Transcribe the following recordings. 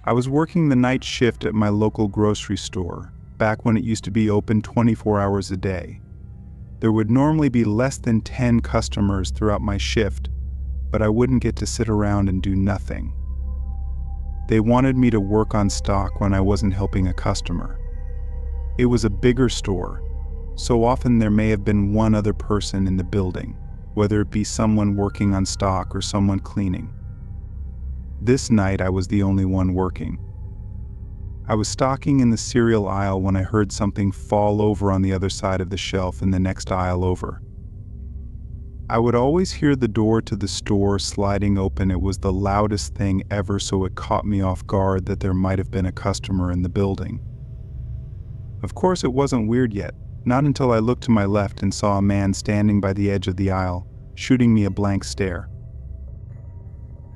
I was working the night shift at my local grocery store, back when it used to be open 24 hours a day. There would normally be less than 10 customers throughout my shift, but I wouldn't get to sit around and do nothing. They wanted me to work on stock when I wasn't helping a customer. It was a bigger store, so often there may have been one other person in the building, whether it be someone working on stock or someone cleaning. This night I was the only one working. I was stocking in the cereal aisle when I heard something fall over on the other side of the shelf in the next aisle over. I would always hear the door to the store sliding open. It was the loudest thing ever, so it caught me off guard that there might have been a customer in the building. Of course, it wasn't weird yet, not until I looked to my left and saw a man standing by the edge of the aisle, shooting me a blank stare.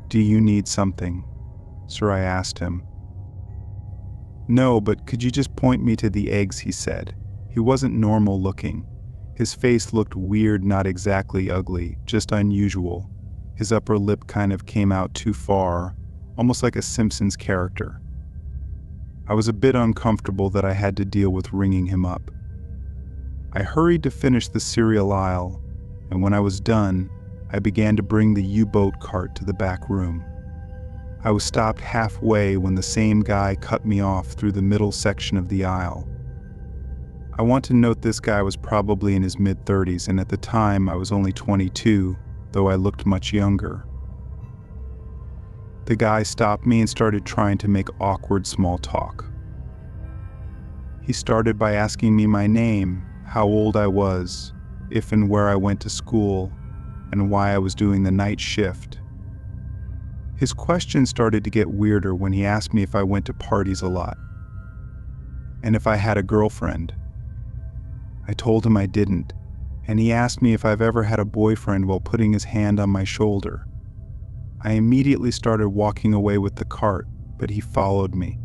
"Do you need something, sir?" I asked him. "No, but could you just point me to the eggs?" he said. He wasn't normal looking. His face looked weird, not exactly ugly, just unusual. His upper lip kind of came out too far, almost like a Simpsons character. I was a bit uncomfortable that I had to deal with ringing him up. I hurried to finish the cereal aisle, and when I was done, I began to bring the U-boat cart to the back room. I was stopped halfway when the same guy cut me off through the middle section of the aisle. I want to note this guy was probably in his mid-30s, and at the time I was only 22, though I looked much younger. The guy stopped me and started trying to make awkward small talk. He started by asking me my name, how old I was, if and where I went to school, and why I was doing the night shift. His questions started to get weirder when he asked me if I went to parties a lot, and if I had a girlfriend. I told him I didn't, and he asked me if I've ever had a boyfriend while putting his hand on my shoulder. I immediately started walking away with the cart, but he followed me.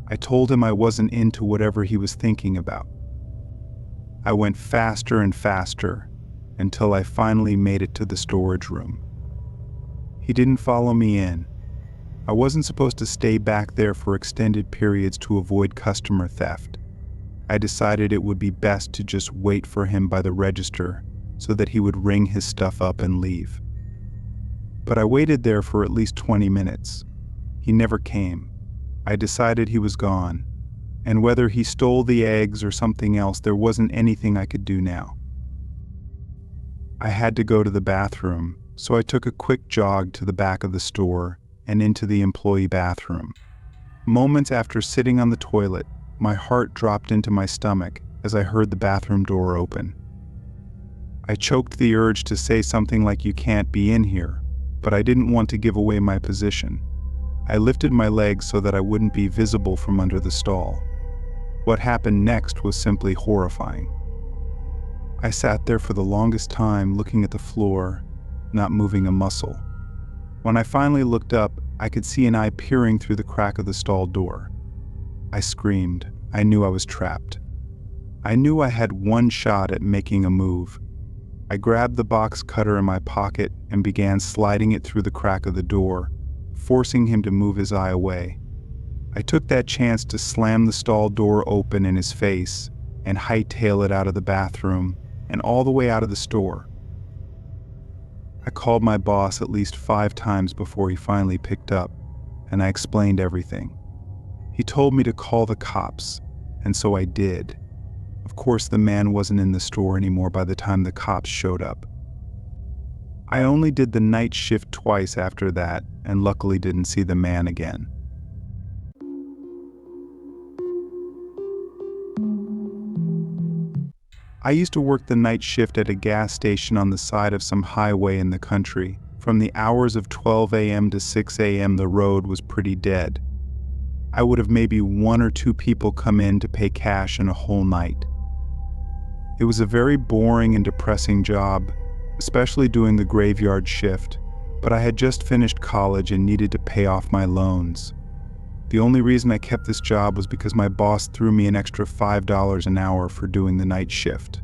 I told him I wasn't into whatever he was thinking about. I went faster and faster until I finally made it to the storage room. He didn't follow me in. I wasn't supposed to stay back there for extended periods to avoid customer theft. I decided it would be best to just wait for him by the register so that he would ring his stuff up and leave. But I waited there for at least 20 minutes. He never came. I decided he was gone, and whether he stole the eggs or something else, there wasn't anything I could do now. I had to go to the bathroom, so I took a quick jog to the back of the store and into the employee bathroom. Moments after sitting on the toilet, my heart dropped into my stomach as I heard the bathroom door open. I choked the urge to say something like, "You can't be in here," but I didn't want to give away my position. I lifted my legs so that I wouldn't be visible from under the stall. What happened next was simply horrifying. I sat there for the longest time looking at the floor, not moving a muscle. When I finally looked up, I could see an eye peering through the crack of the stall door. I screamed. I knew I was trapped. I knew I had one shot at making a move. I grabbed the box cutter in my pocket and began sliding it through the crack of the door, forcing him to move his eye away. I took that chance to slam the stall door open in his face and hightail it out of the bathroom and all the way out of the store. I called my boss at least 5 times before he finally picked up, and I explained everything. He told me to call the cops, and so I did. Of course, the man wasn't in the store anymore by the time the cops showed up. I only did the night shift twice after that, and luckily didn't see the man again. I used to work the night shift at a gas station on the side of some highway in the country. From the hours of 12 a.m. to 6 a.m. the road was pretty dead. I would have maybe 1 or 2 people come in to pay cash in a whole night. It was a very boring and depressing job, especially doing the graveyard shift, but I had just finished college and needed to pay off my loans. The only reason I kept this job was because my boss threw me an extra $5 an hour for doing the night shift.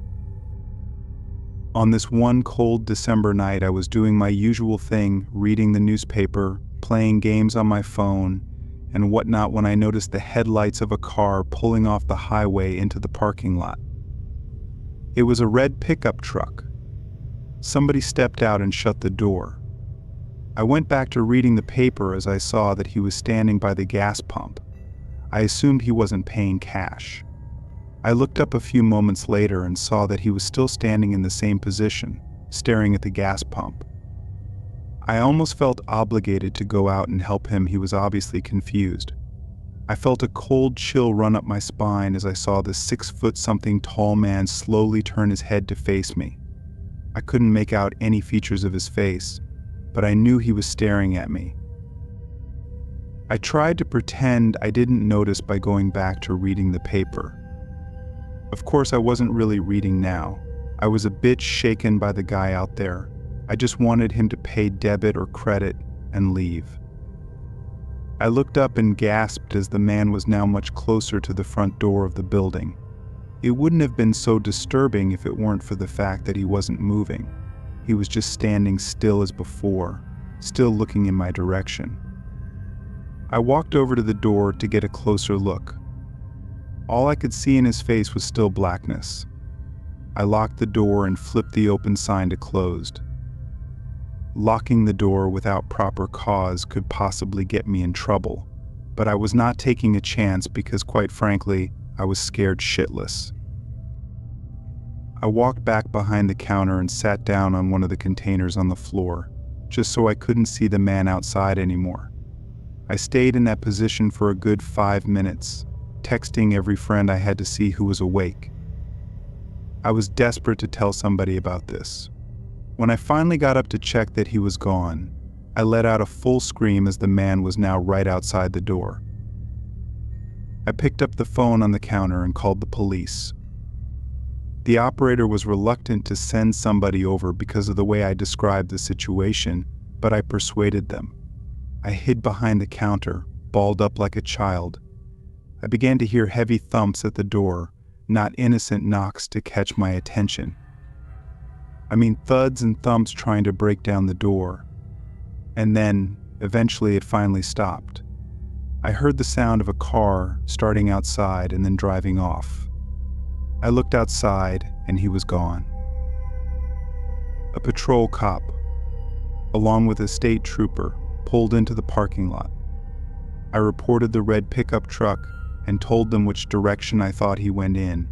On this one cold December night, I was doing my usual thing, reading the newspaper, playing games on my phone, and whatnot when I noticed the headlights of a car pulling off the highway into the parking lot. It was a red pickup truck. Somebody stepped out and shut the door. I went back to reading the paper as I saw that he was standing by the gas pump. I assumed he wasn't paying cash. I looked up a few moments later and saw that he was still standing in the same position, staring at the gas pump. I almost felt obligated to go out and help him. He was obviously confused. I felt a cold chill run up my spine as I saw this 6-foot-something tall man slowly turn his head to face me. I couldn't make out any features of his face, but I knew he was staring at me. I tried to pretend I didn't notice by going back to reading the paper. Of course, I wasn't really reading now. I was a bit shaken by the guy out there. I just wanted him to pay debit or credit and leave. I looked up and gasped as the man was now much closer to the front door of the building. It wouldn't have been so disturbing if it weren't for the fact that he wasn't moving. He was just standing still as before, still looking in my direction. I walked over to the door to get a closer look. All I could see in his face was still blackness. I locked the door and flipped the open sign to closed. Locking the door without proper cause could possibly get me in trouble, but I was not taking a chance because, quite frankly, I was scared shitless. I walked back behind the counter and sat down on one of the containers on the floor, just so I couldn't see the man outside anymore. I stayed in that position for a good 5 minutes, texting every friend I had to see who was awake. I was desperate to tell somebody about this. When I finally got up to check that he was gone, I let out a full scream as the man was now right outside the door. I picked up the phone on the counter and called the police. The operator was reluctant to send somebody over because of the way I described the situation, but I persuaded them. I hid behind the counter, balled up like a child. I began to hear heavy thumps at the door, not innocent knocks to catch my attention. I mean thuds and thumps trying to break down the door. And then, eventually it finally stopped. I heard the sound of a car starting outside and then driving off. I looked outside and he was gone. A patrol cop, along with a state trooper, pulled into the parking lot. I reported the red pickup truck and told them which direction I thought he went in.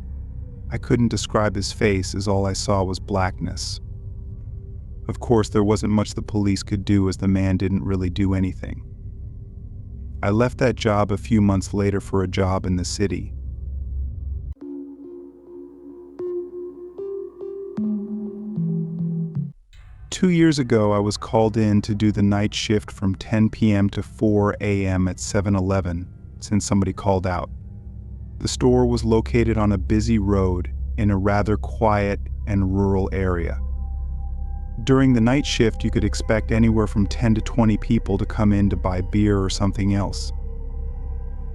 I couldn't describe his face as all I saw was blackness. Of course, there wasn't much the police could do as the man didn't really do anything. I left that job a few months later for a job in the city. Two years ago, I was called in to do the night shift from 10 p.m. to 4 a.m. at 7-Eleven since somebody called out. The store was located on a busy road in a rather quiet and rural area. During the night shift, you could expect anywhere from 10 to 20 people to come in to buy beer or something else.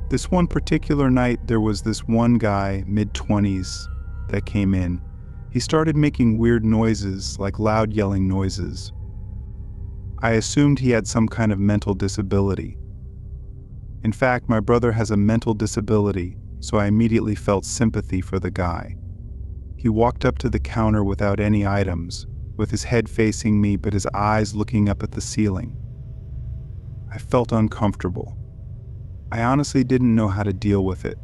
This one particular night, there was this one guy, mid-20s, that came in. He started making weird noises, like loud yelling noises. I assumed he had some kind of mental disability. In fact, my brother has a mental disability, so I immediately felt sympathy for the guy. He walked up to the counter without any items, with his head facing me but his eyes looking up at the ceiling. I felt uncomfortable. I honestly didn't know how to deal with it.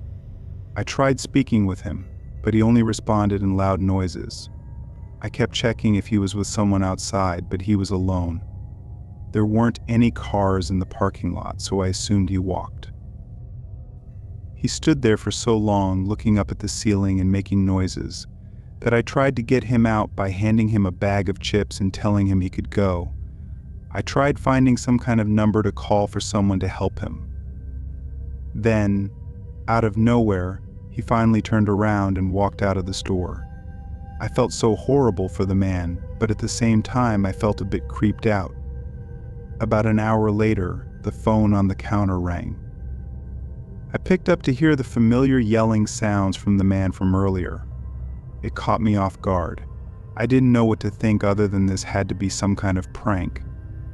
I tried speaking with him, but he only responded in loud noises. I kept checking if he was with someone outside, but he was alone. There weren't any cars in the parking lot, so I assumed he walked. He stood there for so long, looking up at the ceiling and making noises, that I tried to get him out by handing him a bag of chips and telling him he could go. I tried finding some kind of number to call for someone to help him. Then, out of nowhere, he finally turned around and walked out of the store. I felt so horrible for the man, but at the same time I felt a bit creeped out. About an hour later, the phone on the counter rang. I picked up to hear the familiar yelling sounds from the man from earlier. It caught me off guard. I didn't know what to think other than this had to be some kind of prank.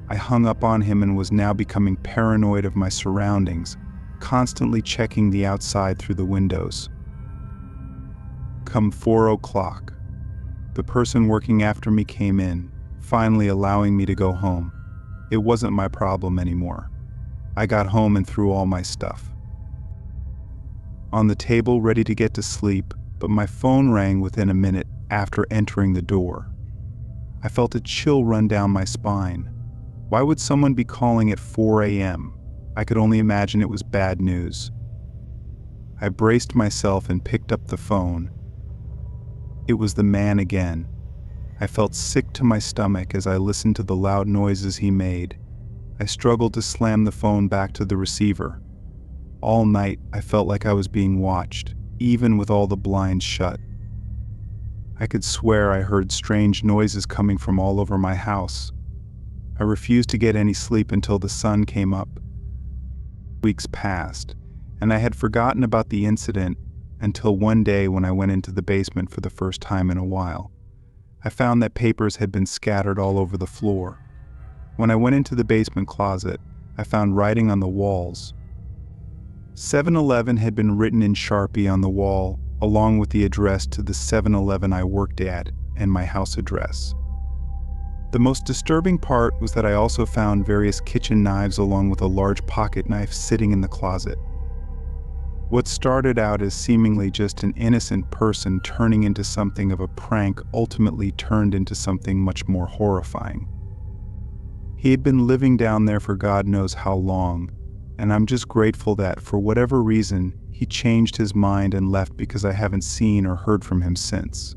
I hung up on him and was now becoming paranoid of my surroundings, constantly checking the outside through the windows. Come 4 o'clock, the person working after me came in, finally allowing me to go home. It wasn't my problem anymore. I got home and threw all my stuff on the table, ready to get to sleep, but my phone rang within a minute after entering the door. I felt a chill run down my spine. Why would someone be calling at 4 a.m.? I could only imagine it was bad news. I braced myself and picked up the phone. It was the man again. I felt sick to my stomach as I listened to the loud noises he made. I struggled to slam the phone back to the receiver. All night, I felt like I was being watched, even with all the blinds shut. I could swear I heard strange noises coming from all over my house. I refused to get any sleep until the sun came up. Weeks passed, and I had forgotten about the incident until one day when I went into the basement for the first time in a while. I found that papers had been scattered all over the floor. When I went into the basement closet, I found writing on the walls. 7-Eleven had been written in Sharpie on the wall, along with the address to the 7-Eleven I worked at and my house address. The most disturbing part was that I also found various kitchen knives along with a large pocket knife sitting in the closet. What started out as seemingly just an innocent person turning into something of a prank ultimately turned into something much more horrifying. He had been living down there for God knows how long, and I'm just grateful that, for whatever reason, he changed his mind and left because I haven't seen or heard from him since.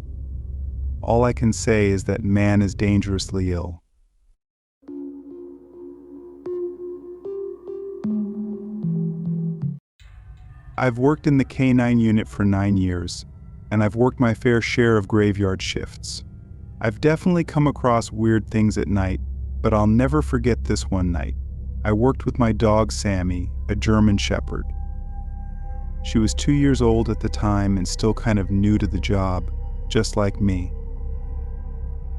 All I can say is that man is dangerously ill. I've worked in the K-9 unit for 9 years, and I've worked my fair share of graveyard shifts. I've definitely come across weird things at night, but I'll never forget this one night. I worked with my dog Sammy, a German Shepherd. She was 2 years old at the time and still kind of new to the job, just like me.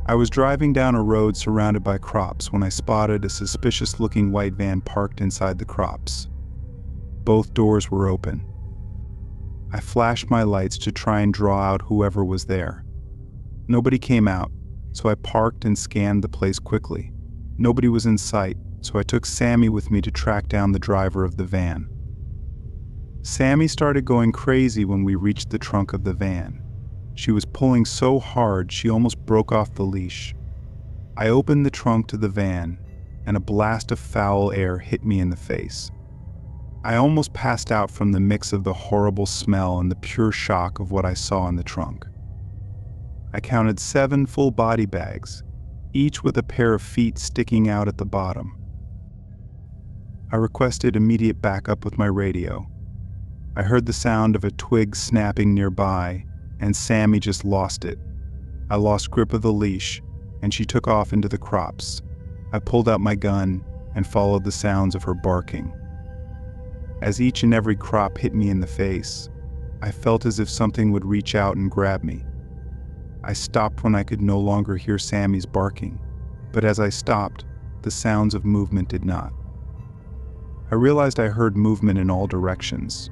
I was driving down a road surrounded by crops when I spotted a suspicious-looking white van parked inside the crops. Both doors were open. I flashed my lights to try and draw out whoever was there. Nobody came out, so I parked and scanned the place quickly. Nobody was in sight, so I took Sammy with me to track down the driver of the van. Sammy started going crazy when we reached the trunk of the van. She was pulling so hard she almost broke off the leash. I opened the trunk to the van, and a blast of foul air hit me in the face. I almost passed out from the mix of the horrible smell and the pure shock of what I saw in the trunk. I counted 7 full body bags, each with a pair of feet sticking out at the bottom. I requested immediate backup with my radio. I heard the sound of a twig snapping nearby, and Sammy just lost it. I lost grip of the leash, and she took off into the crops. I pulled out my gun and followed the sounds of her barking. As each and every crop hit me in the face, I felt as if something would reach out and grab me. I stopped when I could no longer hear Sammy's barking, but as I stopped, the sounds of movement did not. I realized I heard movement in all directions.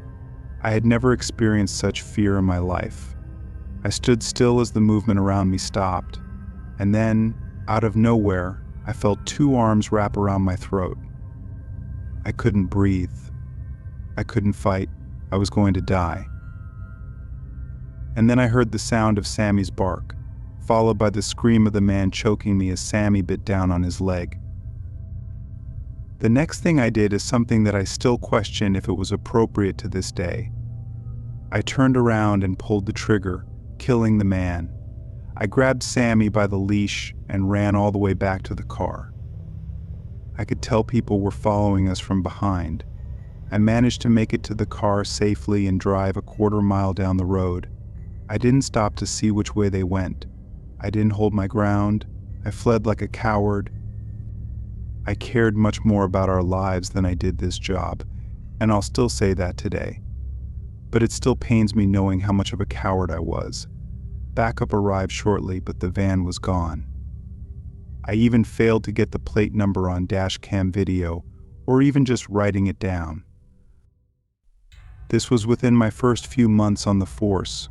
I had never experienced such fear in my life. I stood still as the movement around me stopped, and then, out of nowhere, I felt 2 arms wrap around my throat. I couldn't breathe. I couldn't fight. I was going to die. And then I heard the sound of Sammy's bark, followed by the scream of the man choking me as Sammy bit down on his leg. The next thing I did is something that I still question if it was appropriate to this day. I turned around and pulled the trigger, killing the man. I grabbed Sammy by the leash and ran all the way back to the car. I could tell people were following us from behind. I managed to make it to the car safely and drive a 1/4 mile down the road. I didn't stop to see which way they went. I didn't hold my ground. I fled like a coward. I cared much more about our lives than I did this job, and I'll still say that today. But it still pains me knowing how much of a coward I was. Backup arrived shortly, but the van was gone. I even failed to get the plate number on dash cam video, or even just writing it down. This was within my first few months on the force,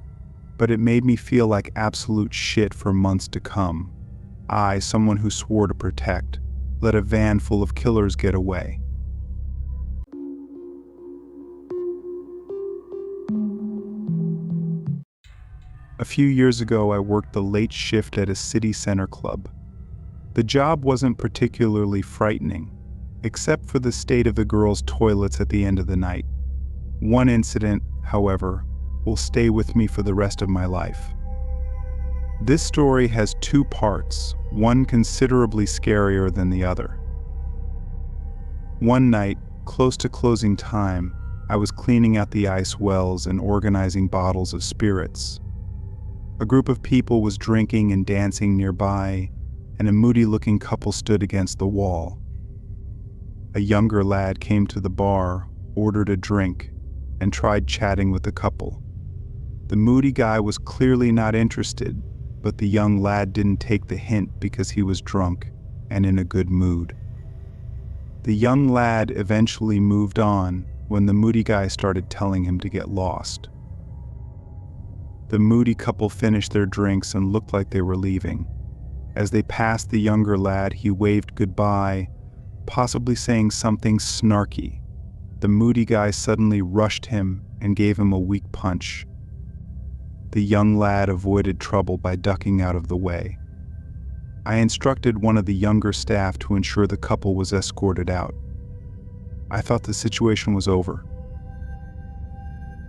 but it made me feel like absolute shit for months to come. I, someone who swore to protect, let a van full of killers get away. A few years ago, I worked the late shift at a city center club. The job wasn't particularly frightening, except for the state of the girls' toilets at the end of the night. One incident, however, will stay with me for the rest of my life. This story has two parts, one considerably scarier than the other. One night, close to closing time, I was cleaning out the ice wells and organizing bottles of spirits. A group of people was drinking and dancing nearby, and a moody-looking couple stood against the wall. A younger lad came to the bar, ordered a drink, and tried chatting with the couple. The moody guy was clearly not interested, but the young lad didn't take the hint because he was drunk and in a good mood. The young lad eventually moved on when the moody guy started telling him to get lost. The moody couple finished their drinks and looked like they were leaving. As they passed the younger lad, he waved goodbye, possibly saying something snarky. The moody guy suddenly rushed him and gave him a weak punch. The young lad avoided trouble by ducking out of the way. I instructed one of the younger staff to ensure the couple was escorted out. I thought the situation was over.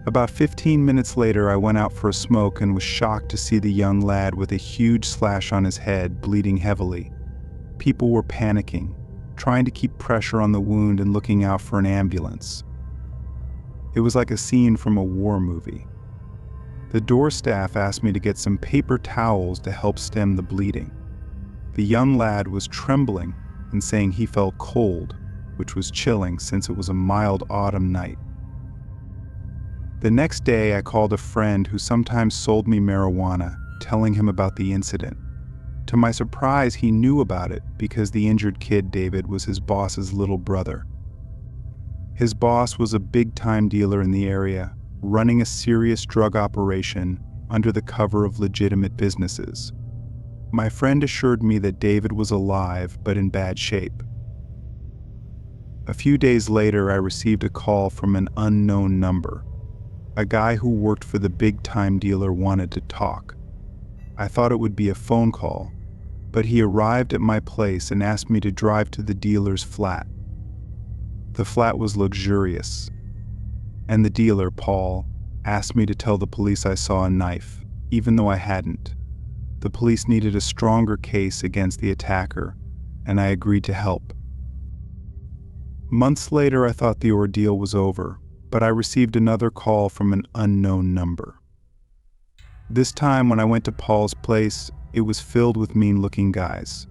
About 15 minutes later, I went out for a smoke and was shocked to see the young lad with a huge slash on his head, bleeding heavily. People were panicking, trying to keep pressure on the wound and looking out for an ambulance. It was like a scene from a war movie. The door staff asked me to get some paper towels to help stem the bleeding. The young lad was trembling and saying he felt cold, which was chilling since it was a mild autumn night. The next day, I called a friend who sometimes sold me marijuana, telling him about the incident. To my surprise, he knew about it because the injured kid, David, was his boss's little brother. His boss was a big-time dealer in the area, running a serious drug operation under the cover of legitimate businesses. My friend assured me that David was alive but in bad shape. A few days later, I received a call from an unknown number. A guy who worked for the big-time dealer wanted to talk. I thought it would be a phone call, but he arrived at my place and asked me to drive to the dealer's flat. The flat was luxurious, and the dealer, Paul, asked me to tell the police I saw a knife, even though I hadn't. The police needed a stronger case against the attacker, and I agreed to help. Months later, I thought the ordeal was over, but I received another call from an unknown number. This time, when I went to Paul's place, it was filled with mean-looking guys.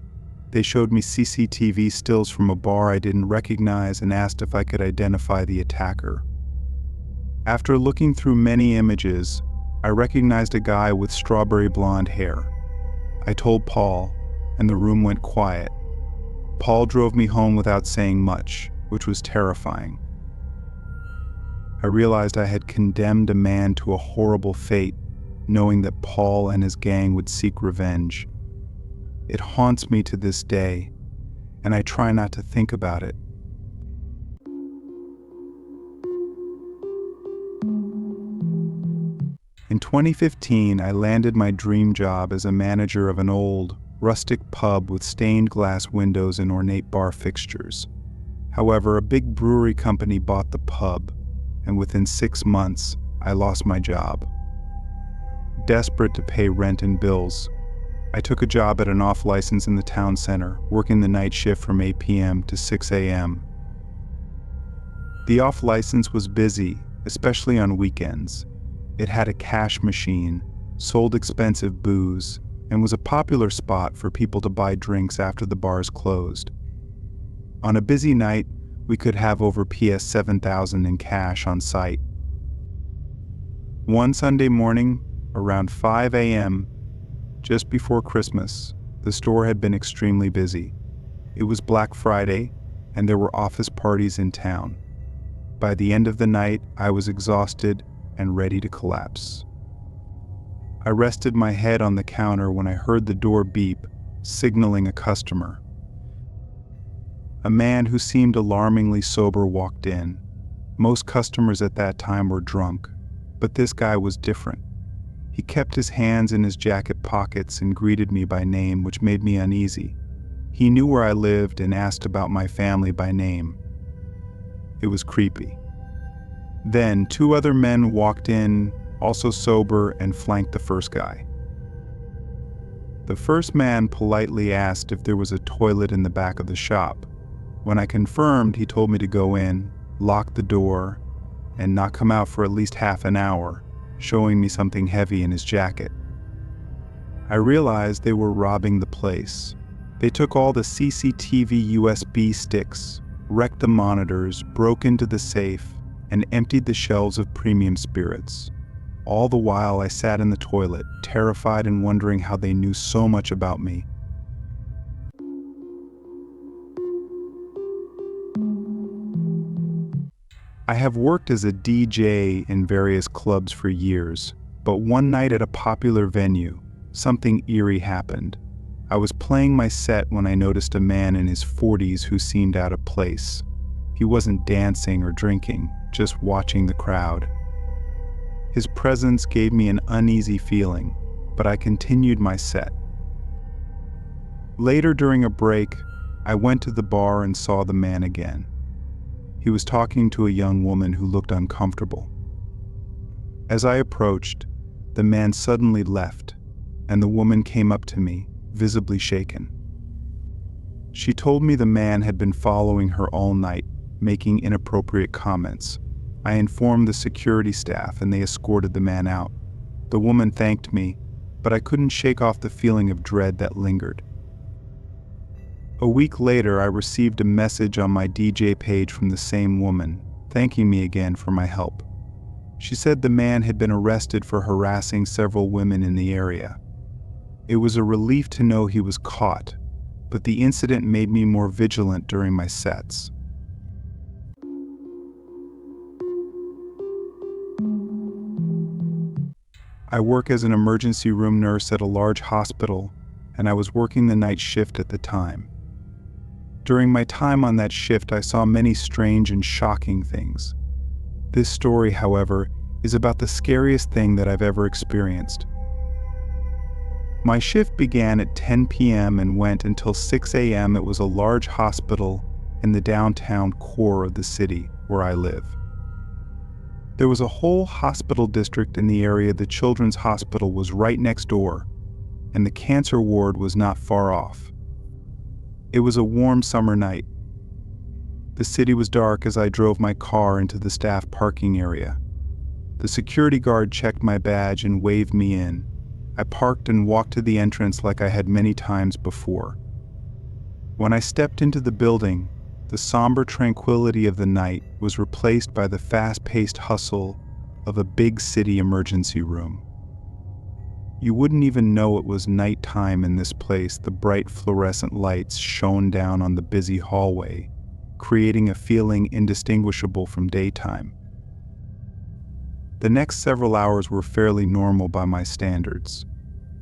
They showed me CCTV stills from a bar I didn't recognize and asked if I could identify the attacker. After looking through many images, I recognized a guy with strawberry blonde hair. I told Paul, and the room went quiet. Paul drove me home without saying much, which was terrifying. I realized I had condemned a man to a horrible fate, knowing that Paul and his gang would seek revenge. It haunts me to this day, and I try not to think about it. In 2015, I landed my dream job as a manager of an old, rustic pub with stained glass windows and ornate bar fixtures. However, a big brewery company bought the pub, and within 6 months, I lost my job. Desperate to pay rent and bills, I took a job at an off-license in the town center, working the night shift from 8 p.m. to 6 a.m. The off-license was busy, especially on weekends. It had a cash machine, sold expensive booze, and was a popular spot for people to buy drinks after the bars closed. On a busy night, we could have over PS 7,000 in cash on site. One Sunday morning, around 5 a.m., just before Christmas, the store had been extremely busy. It was Black Friday, and there were office parties in town. by the end of the night, I was exhausted and ready to collapse. I rested my head on the counter when I heard the door beep, signaling a customer. A man who seemed alarmingly sober walked in. Most customers at that time were drunk, but this guy was different. He kept his hands in his jacket pockets and greeted me by name, which made me uneasy. He knew where I lived and asked about my family by name. It was creepy. Then 2 other men walked in, also sober, and flanked the first guy. The first man politely asked if there was a toilet in the back of the shop. When I confirmed, he told me to go in, lock the door, and not come out for at least half an hour, showing me something heavy in his jacket. I realized they were robbing the place. They took all the CCTV USB sticks, wrecked the monitors, broke into the safe, and emptied the shelves of premium spirits. All the while I sat in the toilet, terrified and wondering how they knew so much about me. I have worked as a DJ in various clubs for years, but one night at a popular venue, something eerie happened. I was playing my set when I noticed a man in his 40s who seemed out of place. He wasn't dancing or drinking, just watching the crowd. His presence gave me an uneasy feeling, but I continued my set. Later during a break, I went to the bar and saw the man again. He was talking to a young woman who looked uncomfortable. As I approached, the man suddenly left, and the woman came up to me, visibly shaken. She told me the man had been following her all night, making inappropriate comments. I informed the security staff and they escorted the man out. The woman thanked me, but I couldn't shake off the feeling of dread that lingered. A week later, I received a message on my DJ page from the same woman, thanking me again for my help. She said the man had been arrested for harassing several women in the area. It was a relief to know he was caught, but the incident made me more vigilant during my sets. I work as an emergency room nurse at a large hospital, and I was working the night shift at the time. During my time on that shift, I saw many strange and shocking things. This story, however, is about the scariest thing that I've ever experienced. My shift began at 10 p.m. and went until 6 a.m. It was a large hospital in the downtown core of the city where I live. There was a whole hospital district in the area. The children's hospital was right next door, and the cancer ward was not far off. It was a warm summer night. The city was dark as I drove my car into the staff parking area. The security guard checked my badge and waved me in. I parked and walked to the entrance like I had many times before. When I stepped into the building, the somber tranquility of the night was replaced by the fast-paced hustle of a big city emergency room. You wouldn't even know it was nighttime in this place. The bright fluorescent lights shone down on the busy hallway, creating a feeling indistinguishable from daytime. The next several hours were fairly normal by my standards.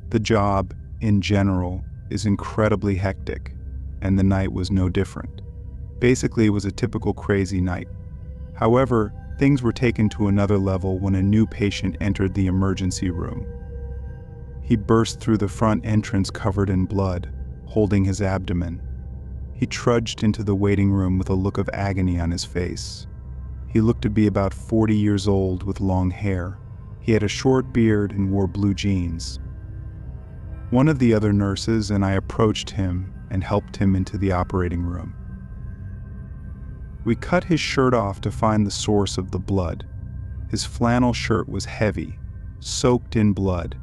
The job, in general, is incredibly hectic, and the night was no different. Basically, it was a typical crazy night. However, things were taken to another level when a new patient entered the emergency room. He burst through the front entrance covered in blood, holding his abdomen. He trudged into the waiting room with a look of agony on his face. He looked to be about 40 years old with long hair. He had a short beard and wore blue jeans. One of the other nurses and I approached him and helped him into the operating room. We cut his shirt off to find the source of the blood. His flannel shirt was heavy, soaked in blood.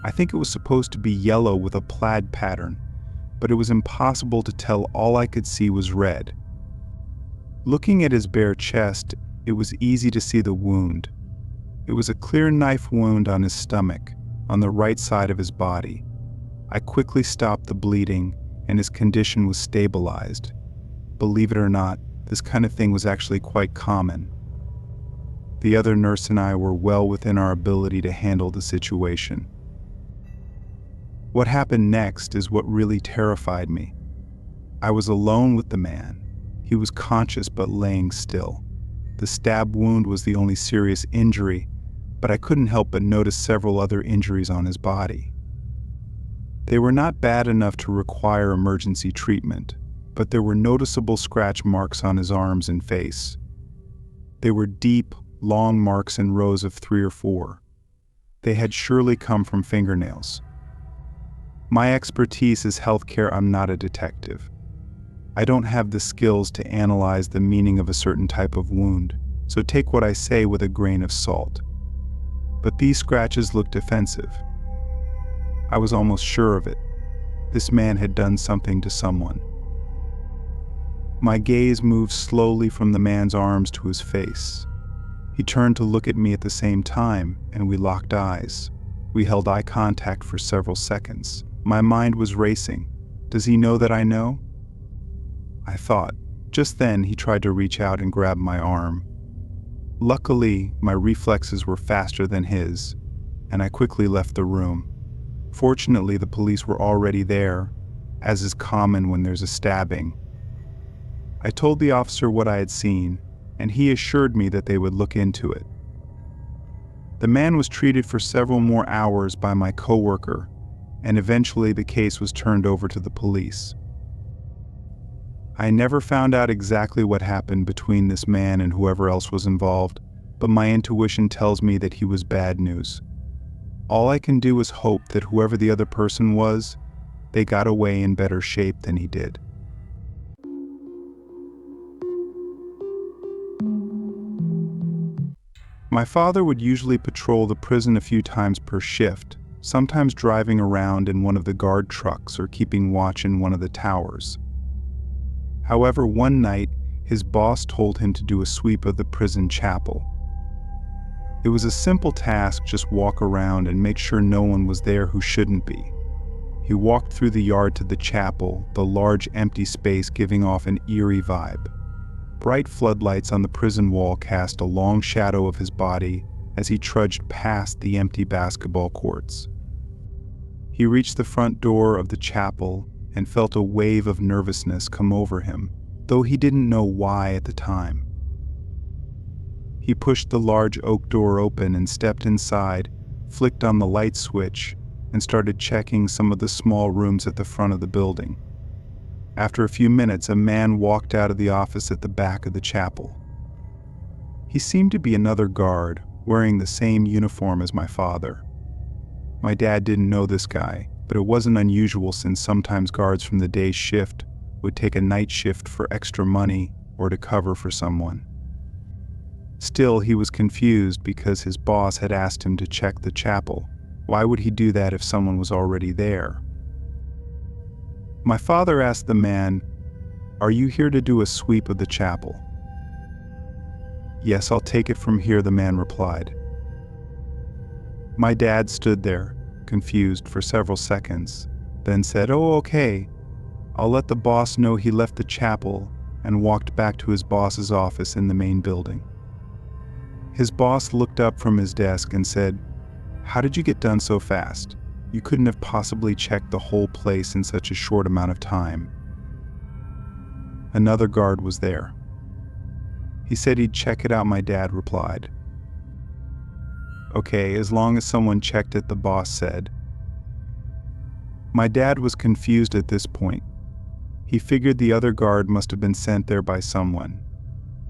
I think it was supposed to be yellow with a plaid pattern, but it was impossible to tell. All I could see was red. Looking at his bare chest, it was easy to see the wound. It was a clear knife wound on his stomach, on the right side of his body. I quickly stopped the bleeding, and his condition was stabilized. Believe it or not, this kind of thing was actually quite common. The other nurse and I were well within our ability to handle the situation. What happened next is what really terrified me. I was alone with the man. He was conscious but laying still. The stab wound was the only serious injury, but I couldn't help but notice several other injuries on his body. They were not bad enough to require emergency treatment, but there were noticeable scratch marks on his arms and face. They were deep, long marks in rows of 3 or 4. They had surely come from fingernails. My expertise is healthcare. I'm not a detective. I don't have the skills to analyze the meaning of a certain type of wound, so take what I say with a grain of salt. But these scratches looked offensive. I was almost sure of it. This man had done something to someone. My gaze moved slowly from the man's arms to his face. He turned to look at me at the same time, and we locked eyes. We held eye contact for several seconds. My mind was racing. Does he know that I know? I thought. Just then, he tried to reach out and grab my arm. Luckily, my reflexes were faster than his, and I quickly left the room. Fortunately, the police were already there, as is common when there's a stabbing. I told the officer what I had seen, and he assured me that they would look into it. The man was treated for several more hours by my coworker, and eventually the case was turned over to the police. I never found out exactly what happened between this man and whoever else was involved, but my intuition tells me that he was bad news. All I can do is hope that whoever the other person was, they got away in better shape than he did. My father would usually patrol the prison a few times per shift, sometimes driving around in one of the guard trucks or keeping watch in one of the towers. However, one night, his boss told him to do a sweep of the prison chapel. It was a simple task, just walk around and make sure no one was there who shouldn't be. He walked through the yard to the chapel, the large empty space giving off an eerie vibe. Bright floodlights on the prison wall cast a long shadow of his body as he trudged past the empty basketball courts. He reached the front door of the chapel and felt a wave of nervousness come over him, though he didn't know why at the time. He pushed the large oak door open and stepped inside, flicked on the light switch, and started checking some of the small rooms at the front of the building. After a few minutes, a man walked out of the office at the back of the chapel. He seemed to be another guard, wearing the same uniform as my father. My dad didn't know this guy, but it wasn't unusual since sometimes guards from the day shift would take a night shift for extra money or to cover for someone. Still, he was confused because his boss had asked him to check the chapel. Why would he do that if someone was already there? My father asked the man, "Are you here to do a sweep of the chapel?" "Yes, I'll take it from here," the man replied. My dad stood there, confused for several seconds, then said, "Oh, okay. I'll let the boss know," he left the chapel and walked back to his boss's office in the main building. His boss looked up from his desk and said, "How did you get done so fast? You couldn't have possibly checked the whole place in such a short amount of time." Another guard was there. "He said he'd check it out," my dad replied. "Okay, as long as someone checked it," the boss said. My dad was confused at this point. He figured the other guard must have been sent there by someone.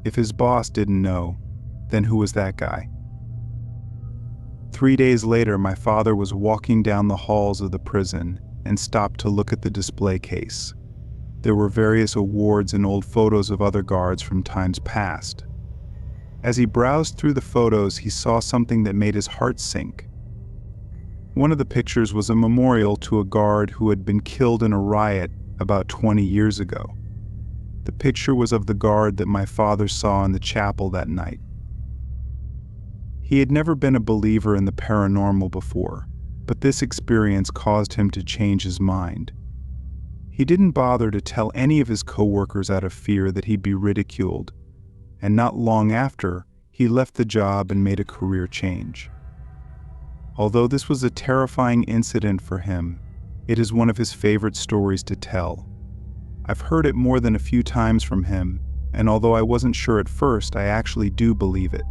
If his boss didn't know, then who was that guy? 3 days later, my father was walking down the halls of the prison and stopped to look at the display case. There were various awards and old photos of other guards from times past. As he browsed through the photos, he saw something that made his heart sink. One of the pictures was a memorial to a guard who had been killed in a riot about 20 years ago. The picture was of the guard that my father saw in the chapel that night. He had never been a believer in the paranormal before, but this experience caused him to change his mind. He didn't bother to tell any of his coworkers out of fear that he'd be ridiculed, and not long after, He left the job and made a career change. Although this was a terrifying incident for him, it is one of his favorite stories to tell. I've heard it more than a few times from him, and although I wasn't sure at first, I actually do believe it.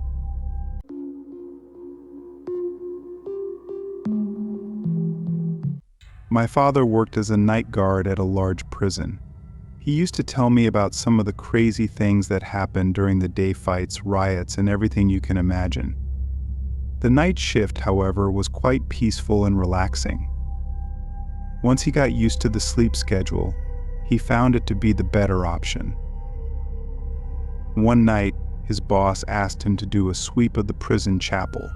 My father worked as a night guard at a large prison. He used to tell me about some of the crazy things that happened during the day fights, riots, and everything you can imagine. The night shift, however, was quite peaceful and relaxing. Once he got used to the sleep schedule, he found it to be the better option. One night, his boss asked him to do a sweep of the prison chapel.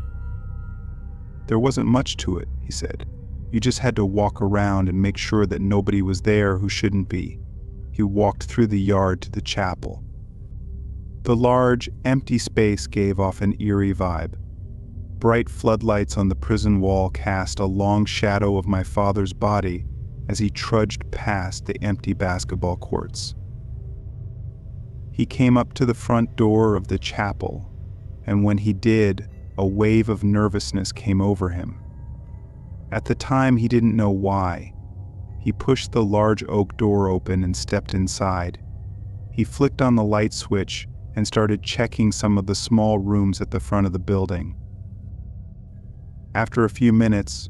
There wasn't much to it, he said. You just had to walk around and make sure that nobody was there who shouldn't be. He walked through the yard to the chapel. The large, empty space gave off an eerie vibe. Bright floodlights on the prison wall cast a long shadow of my father's body as he trudged past the empty basketball courts. He came up to the front door of the chapel, and when he did, a wave of nervousness came over him. At the time, he didn't know why. He pushed the large oak door open and stepped inside. He flicked on the light switch and started checking some of the small rooms at the front of the building. After a few minutes,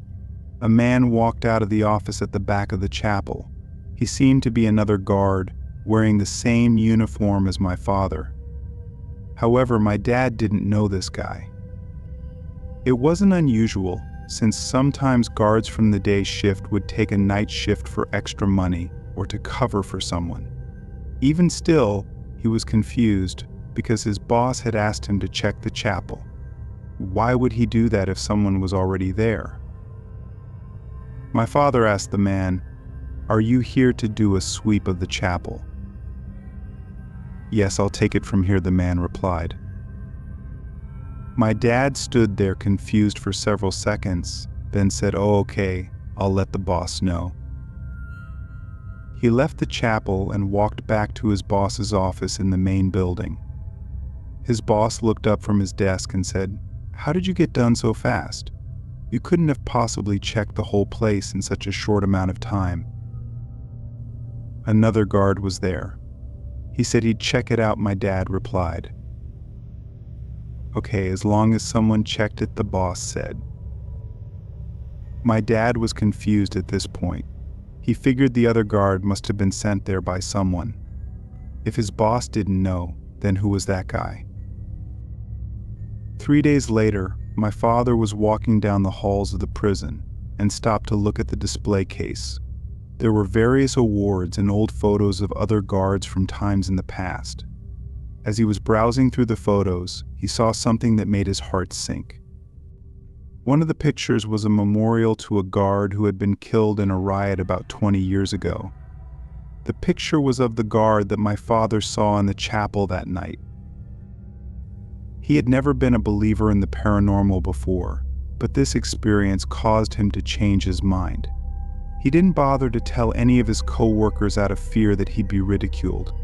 a man walked out of the office at the back of the chapel. He seemed to be another guard, wearing the same uniform as my father. However, my dad didn't know this guy. It wasn't unusual, since sometimes guards from the day shift would take a night shift for extra money or to cover for someone. Even still, he was confused because his boss had asked him to check the chapel. Why would he do that if someone was already there? My father asked the man, "Are you here to do a sweep of the chapel?" "Yes, I'll take it from here," the man replied. My dad stood there confused for several seconds, then said, "Oh, okay, I'll let the boss know." He left the chapel and walked back to his boss's office in the main building. His boss looked up from his desk and said, "How did you get done so fast? You couldn't have possibly checked the whole place in such a short amount of time." Another guard was there. He said he'd check it out, my dad replied. "Okay, as long as someone checked it," the boss said. My dad was confused at this point. He figured the other guard must have been sent there by someone. If his boss didn't know, then who was that guy? 3 days later, my father was walking down the halls of the prison and stopped to look at the display case. There were various awards and old photos of other guards from times in the past. As he was browsing through the photos, he saw something that made his heart sink. One of the pictures was a memorial to a guard who had been killed in a riot about 20 years ago. The picture was of the guard that my father saw in the chapel that night. He had never been a believer in the paranormal before, but this experience caused him to change his mind. He didn't bother to tell any of his co-workers out of fear that he'd be ridiculed.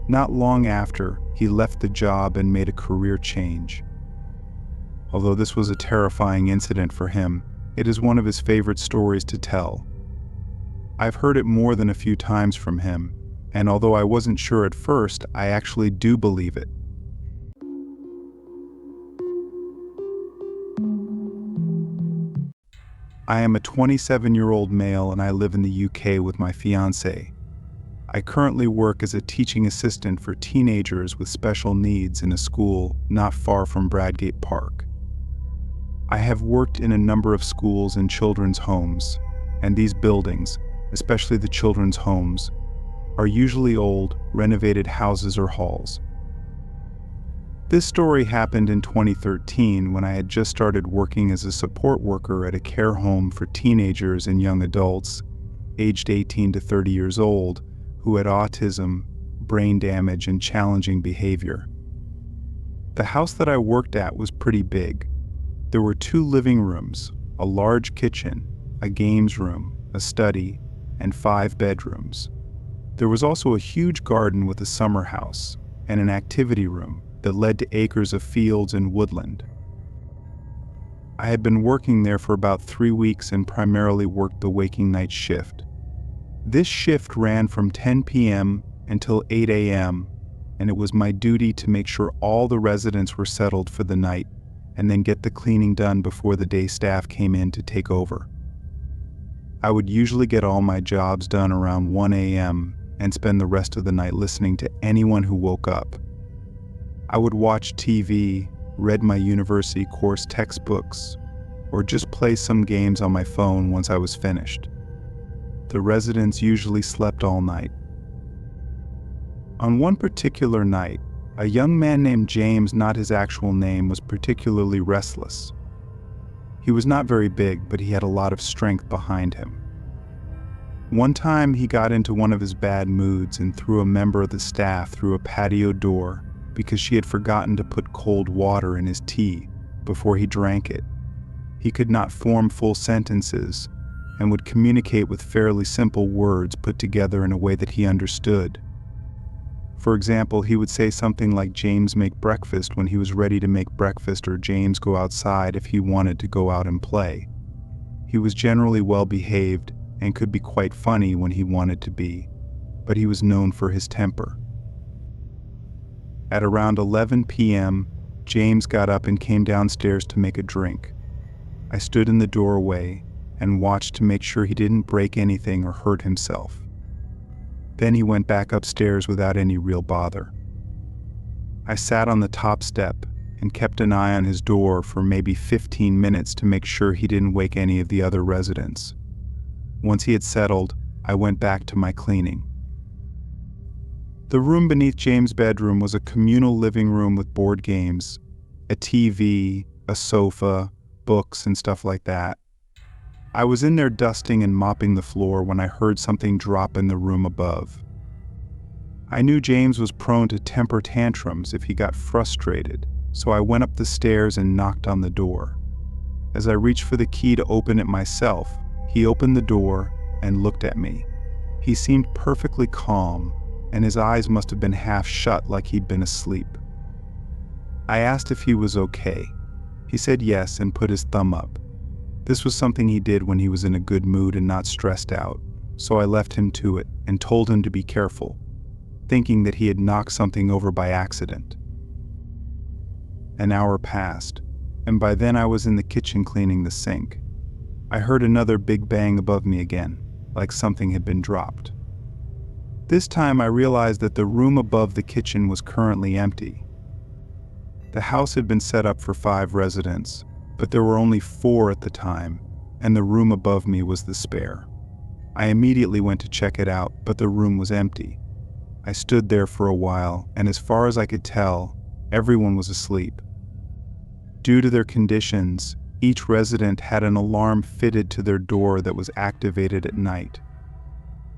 Not long after, he left the job and made a career change. Although this was a terrifying incident for him, it is one of his favorite stories to tell. I've heard it more than a few times from him, and although I wasn't sure at first, I actually do believe it. I am a 27-year-old male and I live in the UK with my fiancée. I currently work as a teaching assistant for teenagers with special needs in a school not far from Bradgate Park. I have worked in a number of schools and children's homes, and these buildings, especially the children's homes, are usually old, renovated houses or halls. This story happened in 2013 when I had just started working as a support worker at a care home for teenagers and young adults, aged 18 to 30 years old, who had autism, brain damage, and challenging behavior. The house that I worked at was pretty big. There were 2 living rooms, a large kitchen, a games room, a study, and 5 bedrooms. There was also a huge garden with a summer house and an activity room, that led to acres of fields and woodland. I had been working there for about 3 weeks and primarily worked the waking night shift. This shift ran from 10 p.m. until 8 a.m., and it was my duty to make sure all the residents were settled for the night and then get the cleaning done before the day staff came in to take over. I would usually get all my jobs done around 1 a.m. and spend the rest of the night listening to anyone who woke up. I would watch TV, read my university course textbooks, or just play some games on my phone once I was finished. The residents usually slept all night. On one particular night, a young man named James, not his actual name, was particularly restless. He was not very big, but he had a lot of strength behind him. One time he got into one of his bad moods and threw a member of the staff through a patio door because she had forgotten to put cold water in his tea before he drank it. He could not form full sentences and would communicate with fairly simple words put together in a way that he understood. For example, he would say something like James make breakfast when he was ready to make breakfast, or James go outside if he wanted to go out and play. He was generally well behaved and could be quite funny when he wanted to be, but he was known for his temper. At around 11 p.m., James got up and came downstairs to make a drink. I stood in the doorway and watched to make sure he didn't break anything or hurt himself. Then he went back upstairs without any real bother. I sat on the top step and kept an eye on his door for maybe 15 minutes to make sure he didn't wake any of the other residents. Once he had settled, I went back to my cleaning. The room beneath James' bedroom was a communal living room with board games, a TV, a sofa, books, and stuff like that. I was in there dusting and mopping the floor when I heard something drop in the room above. I knew James was prone to temper tantrums if he got frustrated, so I went up the stairs and knocked on the door. As I reached for the key to open it myself, he opened the door and looked at me. He seemed perfectly calm, and his eyes must have been half shut like he'd been asleep. I asked if he was okay. He said yes and put his thumb up. This was something he did when he was in a good mood and not stressed out, so I left him to it and told him to be careful, thinking that he had knocked something over by accident. An hour passed, and by then I was in the kitchen cleaning the sink. I heard another big bang above me again, like something had been dropped. This time I realized that the room above the kitchen was currently empty. The house had been set up for 5 residents, but there were only 4 at the time, and the room above me was the spare. I immediately went to check it out, but the room was empty. I stood there for a while, and as far as I could tell, everyone was asleep. Due to their conditions, each resident had an alarm fitted to their door that was activated at night.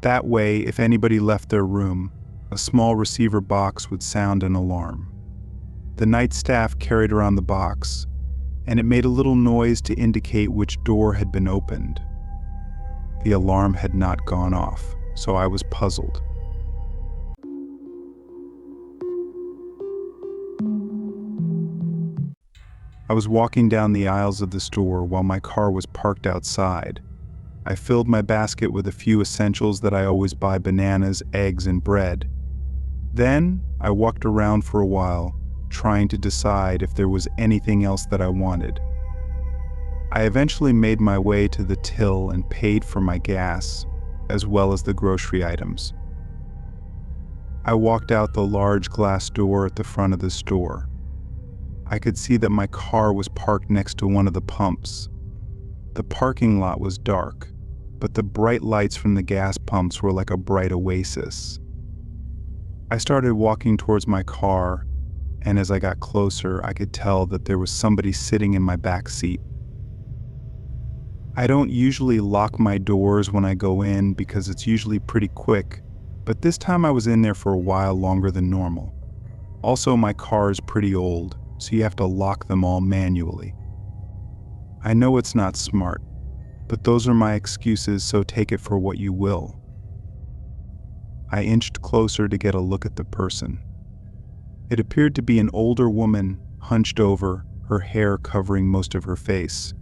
That way, if anybody left their room, a small receiver box would sound an alarm. The night staff carried around the box, and it made a little noise to indicate which door had been opened. The alarm had not gone off, so I was puzzled. I was walking down the aisles of the store while my car was parked outside. I filled my basket with a few essentials that I always buy: bananas, eggs, and bread. Then I walked around for a while, trying to decide if there was anything else that I wanted. I eventually made my way to the till and paid for my gas, as well as the grocery items. I walked out the large glass door at the front of the store. I could see that my car was parked next to one of the pumps. The parking lot was dark, but the bright lights from the gas pumps were like a bright oasis. I started walking towards my car, and as I got closer, I could tell that there was somebody sitting in my back seat. I don't usually lock my doors when I go in because it's usually pretty quick, but this time I was in there for a while longer than normal. Also, my car is pretty old, so you have to lock them all manually. I know it's not smart, but those are my excuses, so take it for what you will. I inched closer to get a look at the person. It appeared to be an older woman, hunched over, her hair covering most of her face.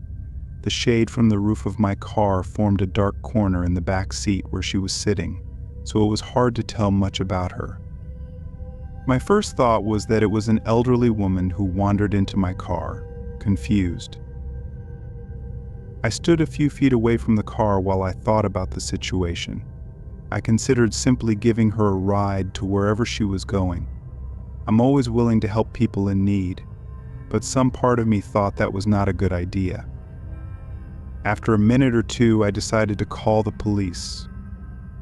The shade from the roof of my car formed a dark corner in the back seat where she was sitting, so it was hard to tell much about her. My first thought was that it was an elderly woman who wandered into my car, confused. I stood a few feet away from the car while I thought about the situation. I considered simply giving her a ride to wherever she was going. I'm always willing to help people in need, but some part of me thought that was not a good idea. After a minute or two, I decided to call the police.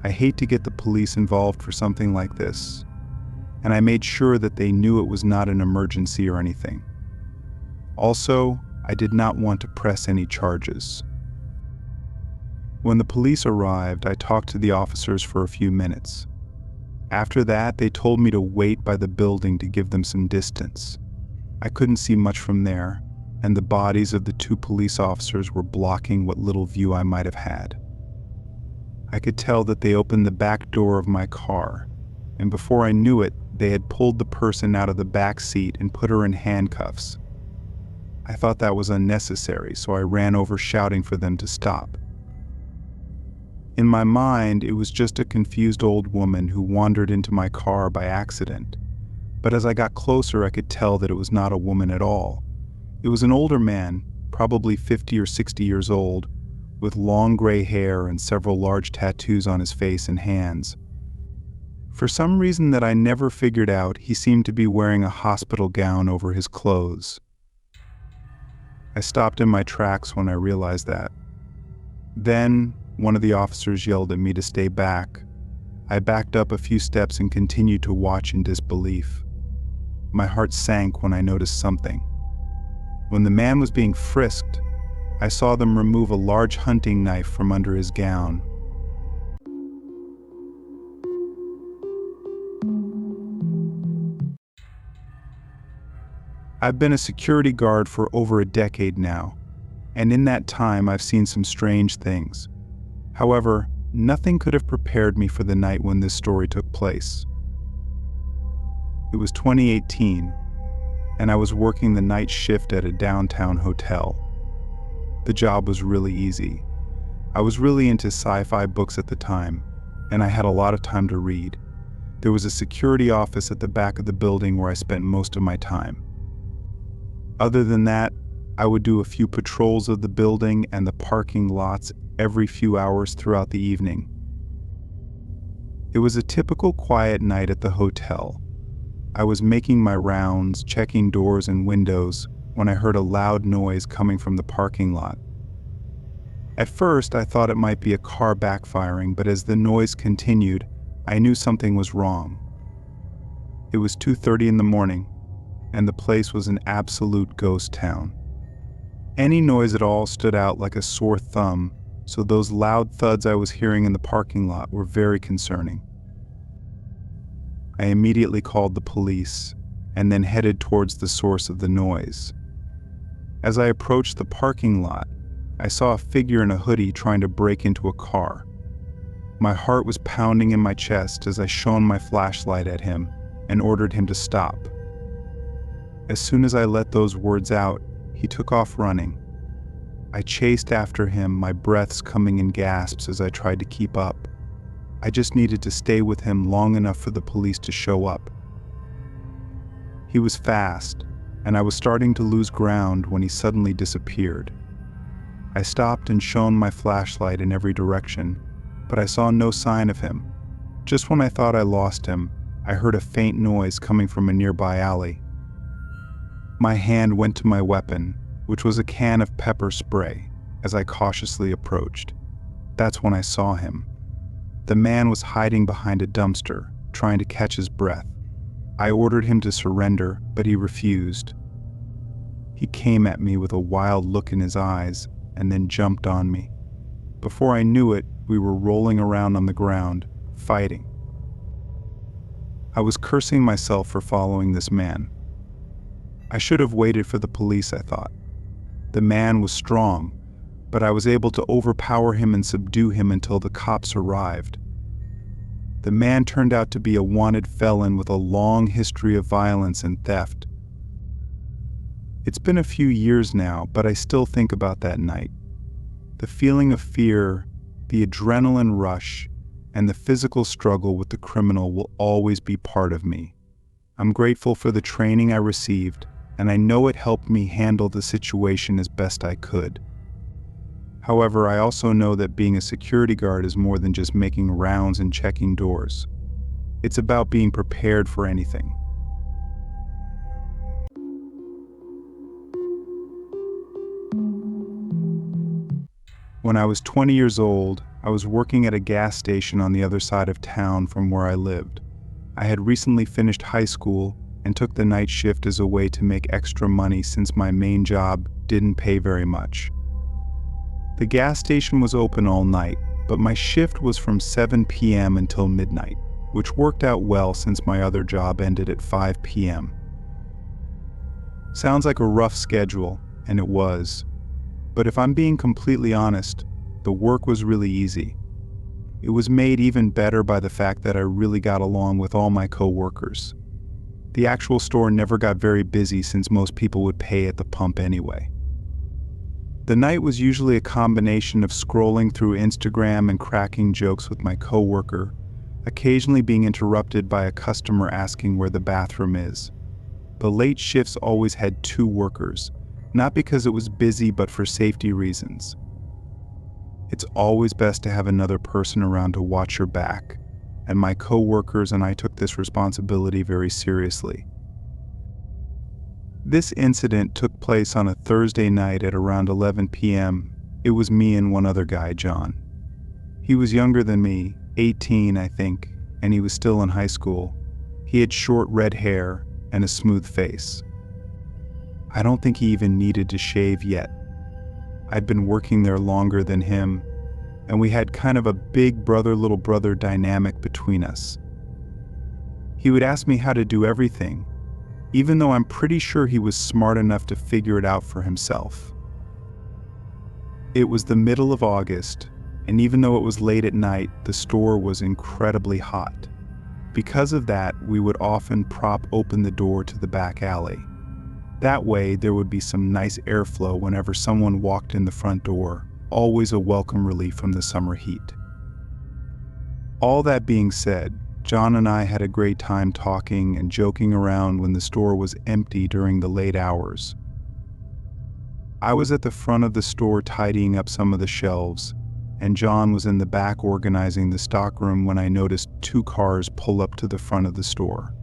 I hate to get the police involved for something like this, and I made sure that they knew it was not an emergency or anything. Also, I did not want to press any charges. When the police arrived, I talked to the officers for a few minutes. After that, they told me to wait by the building to give them some distance. I couldn't see much from there, and the bodies of the 2 police officers were blocking what little view I might have had. I could tell that they opened the back door of my car, and before I knew it, they had pulled the person out of the back seat and put her in handcuffs. I thought that was unnecessary, so I ran over shouting for them to stop. In my mind, it was just a confused old woman who wandered into my car by accident, but as I got closer, I could tell that it was not a woman at all. It was an older man, probably 50 or 60 years old, with long gray hair and several large tattoos on his face and hands. For some reason that I never figured out, he seemed to be wearing a hospital gown over his clothes. I stopped in my tracks when I realized that. Then, one of the officers yelled at me to stay back. I backed up a few steps and continued to watch in disbelief. My heart sank when I noticed something. When the man was being frisked, I saw them remove a large hunting knife from under his gown. I've been a security guard for over a decade now, and in that time I've seen some strange things. However, nothing could have prepared me for the night when this story took place. It was 2018, and I was working the night shift at a downtown hotel. The job was really easy. I was really into sci-fi books at the time, and I had a lot of time to read. There was a security office at the back of the building where I spent most of my time. Other than that, I would do a few patrols of the building and the parking lots every few hours throughout the evening. It was a typical quiet night at the hotel. I was making my rounds, checking doors and windows, when I heard a loud noise coming from the parking lot. At first, I thought it might be a car backfiring, but as the noise continued, I knew something was wrong. It was 2:30 in the morning, and the place was an absolute ghost town. Any noise at all stood out like a sore thumb, so those loud thuds I was hearing in the parking lot were very concerning. I immediately called the police, and then headed towards the source of the noise. As I approached the parking lot, I saw a figure in a hoodie trying to break into a car. My heart was pounding in my chest as I shone my flashlight at him and ordered him to stop. As soon as I let those words out, he took off running. I chased after him, my breaths coming in gasps as I tried to keep up. I just needed to stay with him long enough for the police to show up. He was fast, and I was starting to lose ground when he suddenly disappeared. I stopped and shone my flashlight in every direction, but I saw no sign of him. Just when I thought I lost him, I heard a faint noise coming from a nearby alley. My hand went to my weapon, which was a can of pepper spray, as I cautiously approached. That's when I saw him. The man was hiding behind a dumpster, trying to catch his breath. I ordered him to surrender, but he refused. He came at me with a wild look in his eyes, and then jumped on me. Before I knew it, we were rolling around on the ground, fighting. I was cursing myself for following this man. I should have waited for the police, I thought. The man was strong, but I was able to overpower him and subdue him until the cops arrived. The man turned out to be a wanted felon with a long history of violence and theft. It's been a few years now, but I still think about that night. The feeling of fear, the adrenaline rush, and the physical struggle with the criminal will always be part of me. I'm grateful for the training I received, and I know it helped me handle the situation as best I could. However, I also know that being a security guard is more than just making rounds and checking doors. It's about being prepared for anything. When I was 20 years old, I was working at a gas station on the other side of town from where I lived. I had recently finished high school and took the night shift as a way to make extra money since my main job didn't pay very much. The gas station was open all night, but my shift was from 7 p.m. until midnight, which worked out well since my other job ended at 5 p.m. Sounds like a rough schedule, and it was. But if I'm being completely honest, the work was really easy. It was made even better by the fact that I really got along with all my co-workers. The actual store never got very busy since most people would pay at the pump anyway. The night was usually a combination of scrolling through Instagram and cracking jokes with my coworker, occasionally being interrupted by a customer asking where the bathroom is. The late shifts always had 2 workers, not because it was busy but for safety reasons. It's always best to have another person around to watch your back, and my coworkers and I took this responsibility very seriously. This incident took place on a Thursday night at around 11 p.m. It was me and one other guy, John. He was younger than me, 18 I think, and he was still in high school. He had short red hair and a smooth face. I don't think he even needed to shave yet. I'd been working there longer than him, and we had kind of a big brother-little brother dynamic between us. He would ask me how to do everything, even though I'm pretty sure he was smart enough to figure it out for himself. It was the middle of August, and even though it was late at night, the store was incredibly hot. Because of that, we would often prop open the door to the back alley. That way, there would be some nice airflow whenever someone walked in the front door, always a welcome relief from the summer heat. All that being said, John and I had a great time talking and joking around when the store was empty during the late hours. I was at the front of the store tidying up some of the shelves, and John was in the back organizing the stockroom when I noticed 2 cars pull up to the front of the store.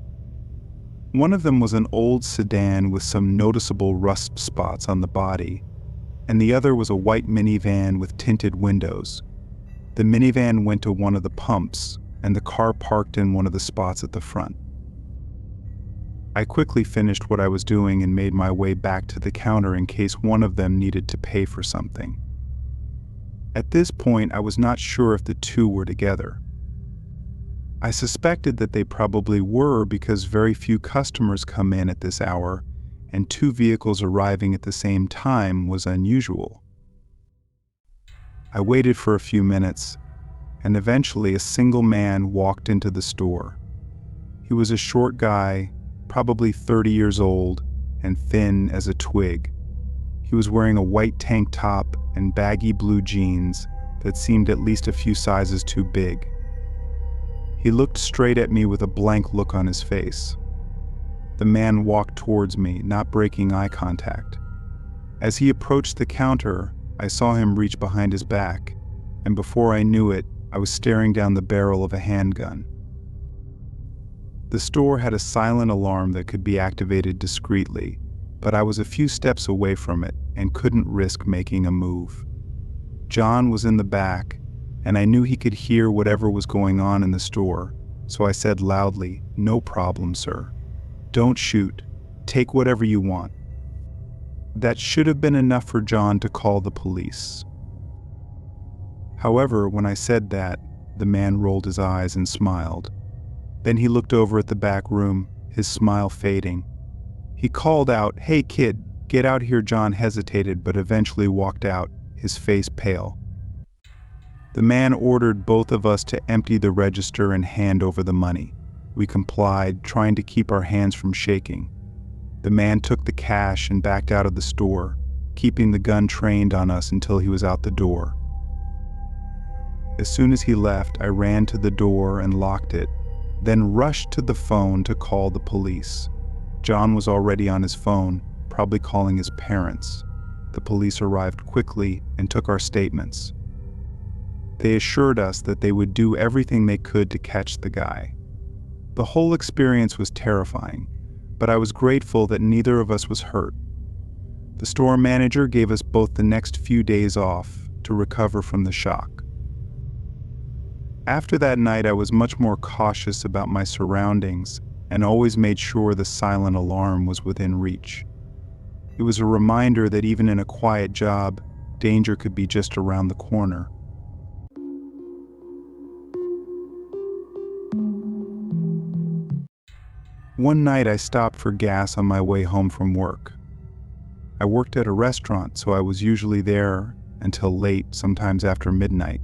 One of them was an old sedan with some noticeable rust spots on the body, and the other was a white minivan with tinted windows. The minivan went to one of the pumps, and the car parked in one of the spots at the front. I quickly finished what I was doing and made my way back to the counter in case one of them needed to pay for something. At this point, I was not sure if the 2 were together. I suspected that they probably were because very few customers come in at this hour, and 2 vehicles arriving at the same time was unusual. I waited for a few minutes, and eventually a single man walked into the store. He was a short guy, probably 30 years old, and thin as a twig. He was wearing a white tank top and baggy blue jeans that seemed at least a few sizes too big. He looked straight at me with a blank look on his face. The man walked towards me, not breaking eye contact. As he approached the counter, I saw him reach behind his back, and before I knew it, I was staring down the barrel of a handgun. The store had a silent alarm that could be activated discreetly, but I was a few steps away from it and couldn't risk making a move. John was in the back, and I knew he could hear whatever was going on in the store, so I said loudly, "No problem, sir. Don't shoot. Take whatever you want." That should have been enough for John to call the police. However, when I said that, the man rolled his eyes and smiled. Then he looked over at the back room, his smile fading. He called out, "Hey kid, get out here." John hesitated but eventually walked out, his face pale. The man ordered both of us to empty the register and hand over the money. We complied, trying to keep our hands from shaking. The man took the cash and backed out of the store, keeping the gun trained on us until he was out the door. As soon as he left, I ran to the door and locked it, then rushed to the phone to call the police. John was already on his phone, probably calling his parents. The police arrived quickly and took our statements. They assured us that they would do everything they could to catch the guy. The whole experience was terrifying, but I was grateful that neither of us was hurt. The store manager gave us both the next few days off to recover from the shock. After that night, I was much more cautious about my surroundings and always made sure the silent alarm was within reach. It was a reminder that even in a quiet job, danger could be just around the corner. One night I stopped for gas on my way home from work. I worked at a restaurant, so I was usually there until late, sometimes after midnight.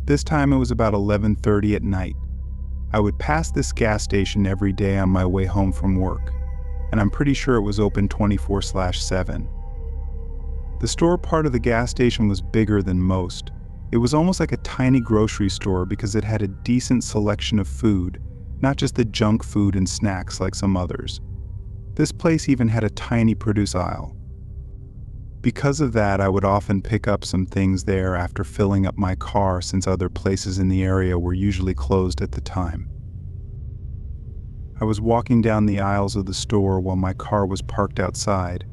This time it was about 11:30 at night. I would pass this gas station every day on my way home from work, and I'm pretty sure it was open 24/7. The store part of the gas station was bigger than most. It was almost like a tiny grocery store because it had a decent selection of food, not just the junk food and snacks like some others. This place even had a tiny produce aisle. Because of that, I would often pick up some things there after filling up my car, since other places in the area were usually closed at the time. I was walking down the aisles of the store while my car was parked outside.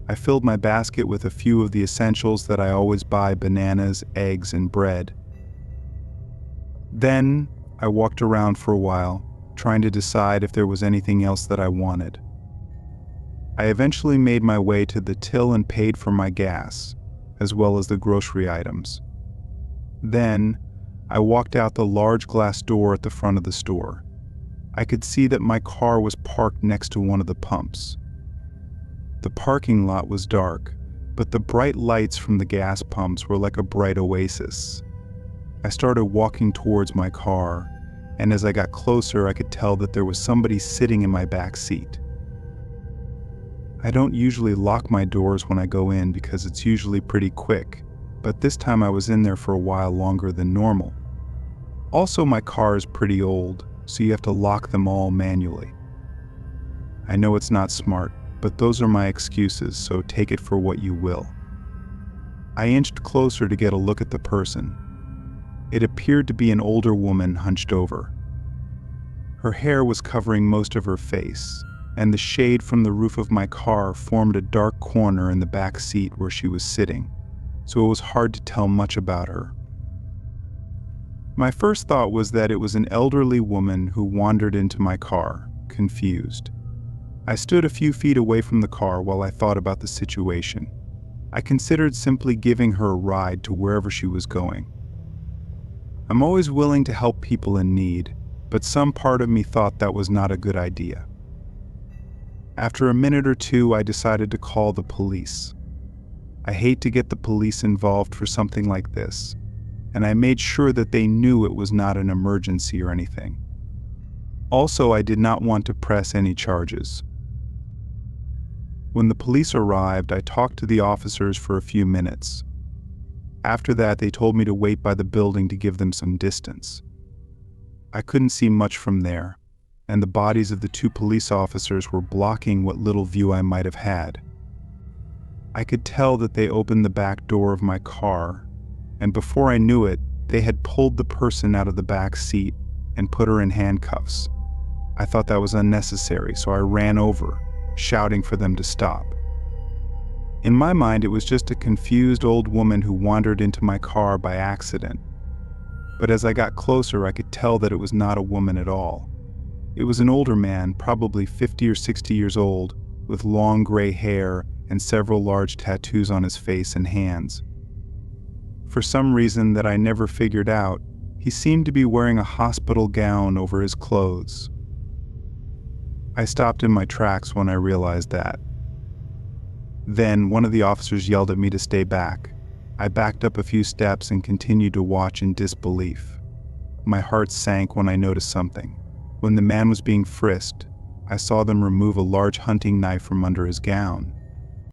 I filled my basket with a few of the essentials that I always buy: bananas, eggs, and bread. Then I walked around for a while, trying to decide if there was anything else that I wanted. I eventually made my way to the till and paid for my gas, as well as the grocery items. Then, I walked out the large glass door at the front of the store. I could see that my car was parked next to one of the pumps. The parking lot was dark, but the bright lights from the gas pumps were like a bright oasis. I started walking towards my car, and as I got closer, I could tell that there was somebody sitting in my back seat. I don't usually lock my doors when I go in because it's usually pretty quick, but this time I was in there for a while longer than normal. Also, my car is pretty old, so you have to lock them all manually. I know it's not smart, but those are my excuses, so take it for what you will. I inched closer to get a look at the person. It appeared to be an older woman hunched over. Her hair was covering most of her face, and the shade from the roof of my car formed a dark corner in the back seat where she was sitting, so it was hard to tell much about her. My first thought was that it was an elderly woman who wandered into my car, confused. I stood a few feet away from the car while I thought about the situation. I considered simply giving her a ride to wherever she was going. I'm always willing to help people in need, but some part of me thought that was not a good idea. After a minute or two, I decided to call the police. I hate to get the police involved for something like this, and I made sure that they knew it was not an emergency or anything. Also, I did not want to press any charges. When the police arrived, I talked to the officers for a few minutes. After that, they told me to wait by the building to give them some distance. I couldn't see much from there, and the bodies of the two police officers were blocking what little view I might have had. I could tell that they opened the back door of my car, and before I knew it, they had pulled the person out of the back seat and put her in handcuffs. I thought that was unnecessary, so I ran over, shouting for them to stop. In my mind, it was just a confused old woman who wandered into my car by accident. But as I got closer, I could tell that it was not a woman at all. It was an older man, probably 50 or 60 years old, with long gray hair and several large tattoos on his face and hands. For some reason that I never figured out, he seemed to be wearing a hospital gown over his clothes. I stopped in my tracks when I realized that. Then one of the officers yelled at me to stay back. I backed up a few steps and continued to watch in disbelief. My heart sank when I noticed something. When the man was being frisked, I saw them remove a large hunting knife from under his gown.